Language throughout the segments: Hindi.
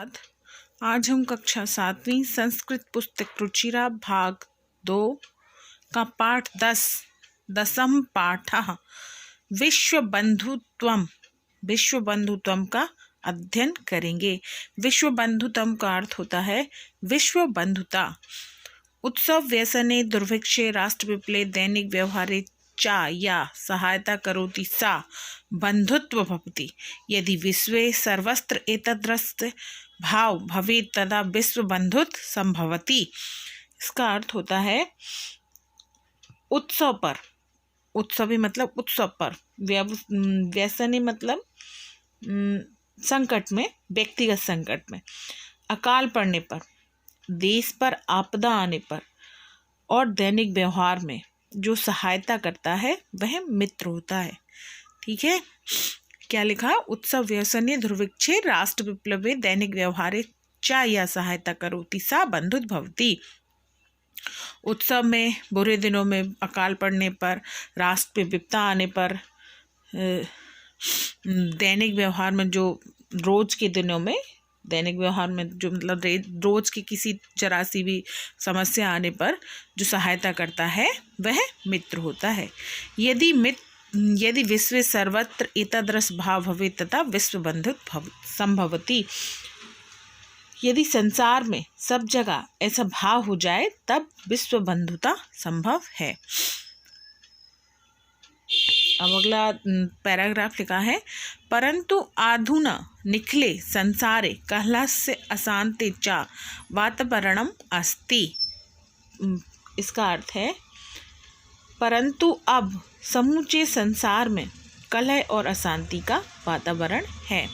आज हम कक्षा 7वीं संस्कृत पुस्तक रुचिरा भाग 2 का पाठ 10 पाठः विश्व बंधुत्वम का अध्ययन करेंगे। विश्व बंधुत्वम का अर्थ होता है विश्व बंधुता। उत्सव व्यसने दुर्भिक्षे राष्ट्रविप्ले दैनिक व्यवहारे चा या सहायता करोति सा बंधुत्व भवति। यदि विश्वे सर्वत्र एतद्रस्य भाव भवेत् तदा विश्व बंधुत्व संभवति। इसका अर्थ होता है उत्सव पर, उत्सवी मतलब उत्सव पर, व्यसनी मतलब संकट में, व्यक्तिगत संकट में, अकाल पड़ने पर, देश पर आपदा आने पर और दैनिक व्यवहार में जो सहायता करता है वह मित्र होता है। ठीक है, क्या लिखा? उत्सव व्यसने दुर्भिक्षे राष्ट्र विप्लवे दैनिक व्यवहारे चा या सहायता करोति सा बंधुत्व भवति। उत्सव में, बुरे दिनों में, अकाल पड़ने पर, राष्ट्र पे विपदा आने पर, दैनिक व्यवहार में जो रोज के दिनों में, दैनिक व्यवहार में जो मतलब रोज की किसी जरा सी भी समस्या आने पर जो सहायता करता है वह मित्र होता है। यदि विश्व सर्वत्र एतद्रस भाव भवे तथा विश्व बंधुत्व संभवति। यदि संसार में सब जगह ऐसा भाव हो जाए तब विश्व बंधुता संभव है। अब अगला पैराग्राफ लिखा है, परंतु आधुना निखिले संसारे कलहस्य अशांति च वातावरणम अस्ति। इसका अर्थ है परंतु अब समूचे संसार में कलह और अशांति का वातावरण है।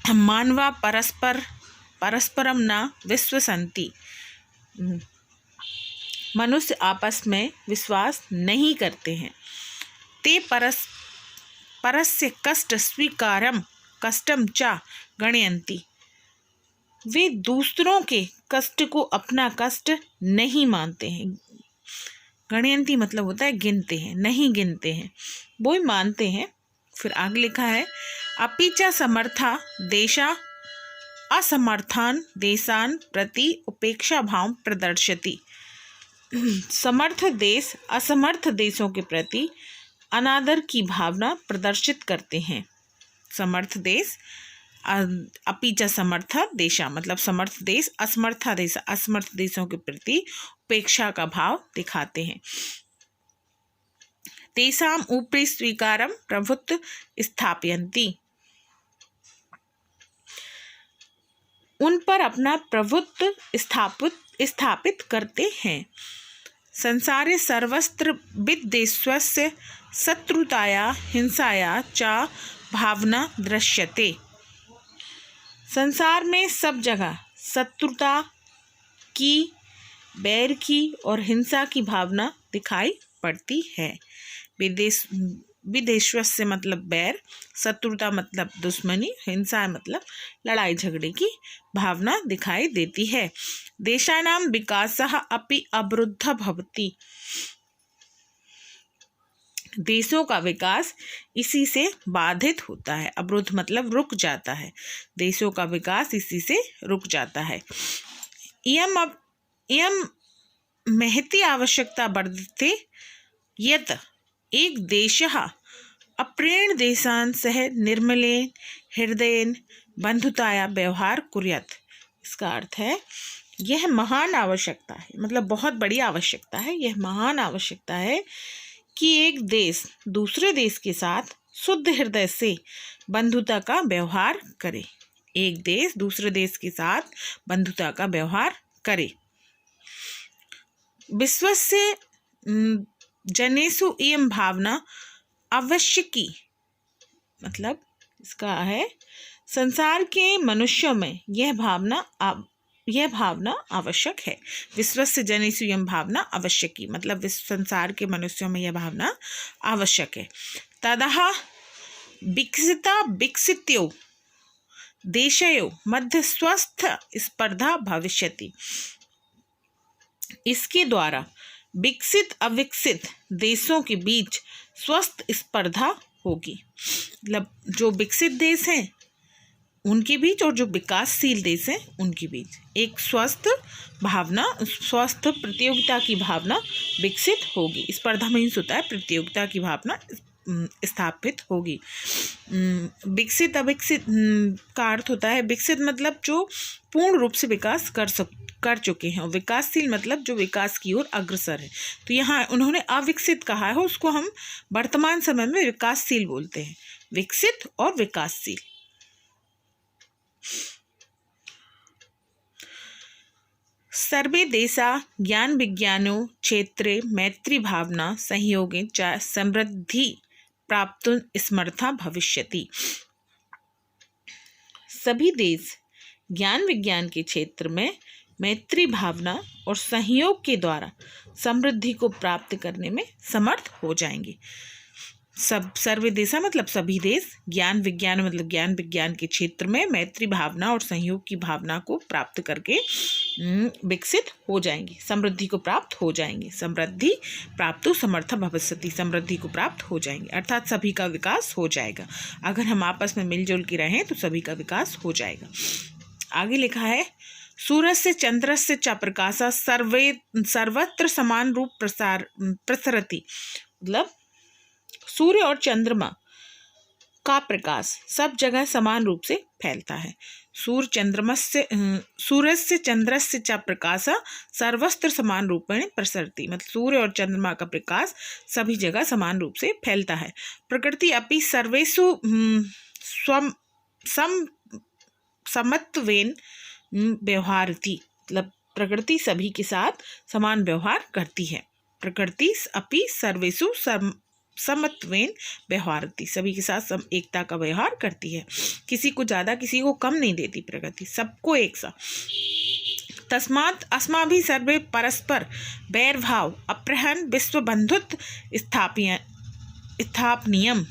मानवा परस्परम न विश्वसन्ति। मनुष्य आपस में विश्वास नहीं करते हैं। ते परस्य कष्ट स्वीकारम कष्टम च गणयन्ति। वे दूसरों के कष्ट को अपना कष्ट नहीं मानते हैं। गणयन्ति मतलब होता है गिनते हैं, नहीं गिनते हैं, वो ही मानते हैं। फिर आगे लिखा है, अपि च समर्था देशा असमर्थान देशान प्रति उपेक्षा भाव प्रदर्शति। समर्थ देश असमर्थ देशों के प्रति अनादर की भावना प्रदर्शित करते हैं। समर्थ देश, अपि च समर्थ देशा मतलब समर्थ देश, असमर्था देश असमर्थ देशों के प्रति उपेक्षा का भाव दिखाते हैं। तेषाम ऊपरी स्वीकारम प्रभुत्व स्थापयन्ति। उन पर अपना प्रभुत्व स्थापित करते हैं। संसारे सर्वत्र विद्वेषस्य शत्रुताया हिंसाया च भावना दृश्यते। संसार में सब जगह शत्रुता की, बैर की और हिंसा की भावना दिखाई पड़ती है। विद्वेषस्य मतलब बैर, शत्रुता मतलब दुश्मनी, हिंसा मतलब लड़ाई झगड़े की भावना दिखाई देती है। देशानां विकासः अपि अवरुद्धः भवति। देशों का विकास इसी से बाधित होता है। अवरुद्ध मतलब रुक जाता है। देशों का विकास इसी से रुक जाता है। इयं महती आवश्यकता वर्तते यत् एक देशः अप्रेण देशान् सह निर्मलेन हृदयेन बंधुताया व्यवहार कुर्यात्। इसका अर्थ है यह महान आवश्यकता है, मतलब बहुत बड़ी आवश्यकता है। यह महान आवश्यकता है कि एक देश दूसरे देश के साथ शुद्ध हृदय से बंधुता का व्यवहार करे। एक देश दूसरे देश के साथ बंधुता का व्यवहार करे। विश्वस्य जनेषु इयं भावना आवश्यकी, मतलब इसका है संसार के मनुष्यों में यह भावना आवश्यक है। विश्वस्य जनेषु इयं भावना आवश्यकी मतलब संसार के मनुष्यों में यह भावना आवश्यक है। ततः विकसित्यो देशयोः मध्य स्वस्थ स्पर्धा भविष्यति। इसके द्वारा विकसित अविकसित देशों के बीच स्वस्थ स्पर्धा होगी। मतलब जो विकसित देश हैं उनके बीच और जो विकासशील देश हैं उनके बीच एक स्वस्थ भावना, स्वस्थ प्रतियोगिता की भावना विकसित होगी। स्पर्धा मीन्स होता है प्रतियोगिता की भावना स्थापित होगी। विकसित अविकसित का अर्थ होता है, विकसित मतलब जो पूर्ण रूप से विकास कर चुके हैं, और विकासशील मतलब जो विकास की ओर अग्रसर है। तो यहाँ उन्होंने अविकसित कहा है, उसको हम वर्तमान समय में विकासशील बोलते हैं। विकसित और विकासशील। सर्वे देशा ज्ञान विज्ञानो क्षेत्रे मैत्री भावना सहयोगे च समृद्धि प्राप्तुं समर्था भविष्यति। सभी देश ज्ञान विज्ञान के क्षेत्र में मैत्री भावना और सहयोग के द्वारा समृद्धि को प्राप्त करने में समर्थ हो जाएंगे। सर्वे देशा मतलब सभी देश, ज्ञान विज्ञान मतलब ज्ञान विज्ञान के क्षेत्र में मैत्री भावना और सहयोग की भावना को प्राप्त करके विकसित हो जाएंगे, समृद्धि को प्राप्त हो जाएंगे। समृद्धि प्राप्तो समर्थ भविष्यति, समृद्धि को प्राप्त हो जाएंगे, अर्थात सभी का विकास हो जाएगा। अगर हम आपस में मिलजुल के रहें तो सभी का विकास हो जाएगा। आगे लिखा है, सूर्यस्य चंद्रस्य च प्रकाशः सर्वत्र समान रूप प्रसरति। मतलब सूर्य और चंद्रमा का प्रकाश सब जगह समान रूप से फैलता है। सूर्यस्य चंद्रस्य च प्रकाशः सर्वत्र समान रूपेण प्रसरति। मतलब सूर्य और चंद्रमा का प्रकाश सभी जगह समान रूप से फैलता है। प्रकृति अपि सर्वेषु समत्वेन व्यवहारति। मतलब प्रकृति सभी के साथ समान व्यवहार करती है। प्रकृति अपि सर्वेषु समत्वेन व्यवहारति, सभी के साथ एकता का व्यवहार करती है। किसी को ज़्यादा किसी को कम नहीं देती प्रकृति, सबको एक सा। तस्मात् अस्माभिः सर्वे परस्पर वैरभाव अप्रहन विश्व बंधुत्व स्थापनीयम।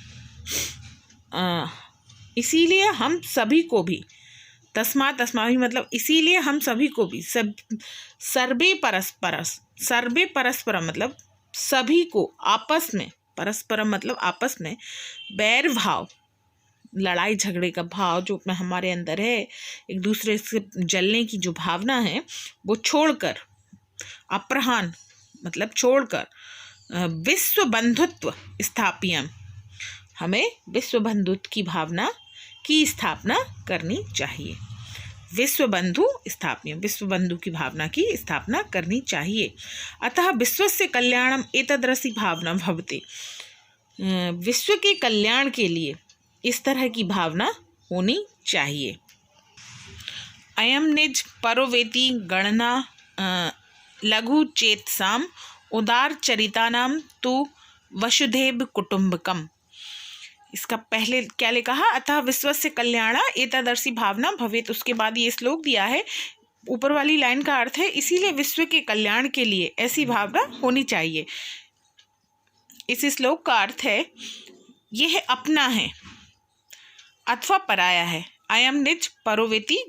इसीलिए हम सभी को भी, तस्मात् अस्माभिः मतलब इसीलिए हम सभी को भी, सर्वे परस्पर मतलब सभी को आपस में, परस्परम मतलब आपस में, बैर भाव लड़ाई झगड़े का भाव जो हमारे अंदर है, एक दूसरे से जलने की जो भावना है वो छोड़कर, अप्रहान मतलब छोड़कर, विश्व बंधुत्व स्थापियम, हमें विश्व बंधुत्व की भावना की स्थापना करनी चाहिए। विश्व बंधु स्थापनीय, विश्व बंधु की भावना की स्थापना करनी चाहिए। अतः विश्वस्य कल्याणम एतदृशी भावना भवति। विश्व के कल्याण के लिए इस तरह की भावना होनी चाहिए। अयम निज परोवेति गणना लघु चेतसाम उदार चरितानाम तु वसुधैव कुटुंबकम। इसका पहले क्या लिखा है, अतः विश्वस्य कल्याण एतदर्शी भावना भवेत। उसके बाद ये श्लोक दिया है, ऊपर वाली लाइन का अर्थ है इसीलिए विश्व के कल्याण के लिए ऐसी भावना होनी चाहिए। इस श्लोक का अर्थ है यह अपना है अथवा पराया है। अयम निज परोवेति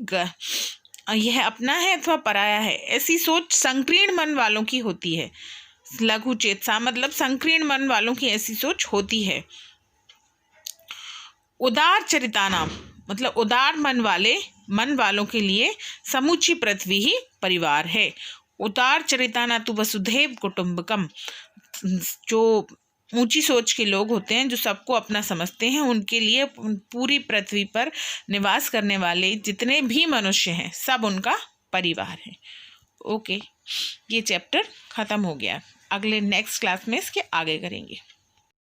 यह अपना है अथवा पराया है, ऐसी सोच संकीर्ण मन वालों की होती है। लघु चेतसा मतलब संकीर्ण मन वालों की ऐसी सोच होती है। उदार चरितानाम मतलब उदार मन वालों के लिए समूची पृथ्वी ही परिवार है। उदार चरिताना तु वसुधैव कुटुंबकम, जो ऊंची सोच के लोग होते हैं, जो सबको अपना समझते हैं, उनके लिए पूरी पृथ्वी पर निवास करने वाले जितने भी मनुष्य हैं सब उनका परिवार है। ओके, ये चैप्टर ख़त्म हो गया। अगले नेक्स्ट क्लास में इसके आगे करेंगे।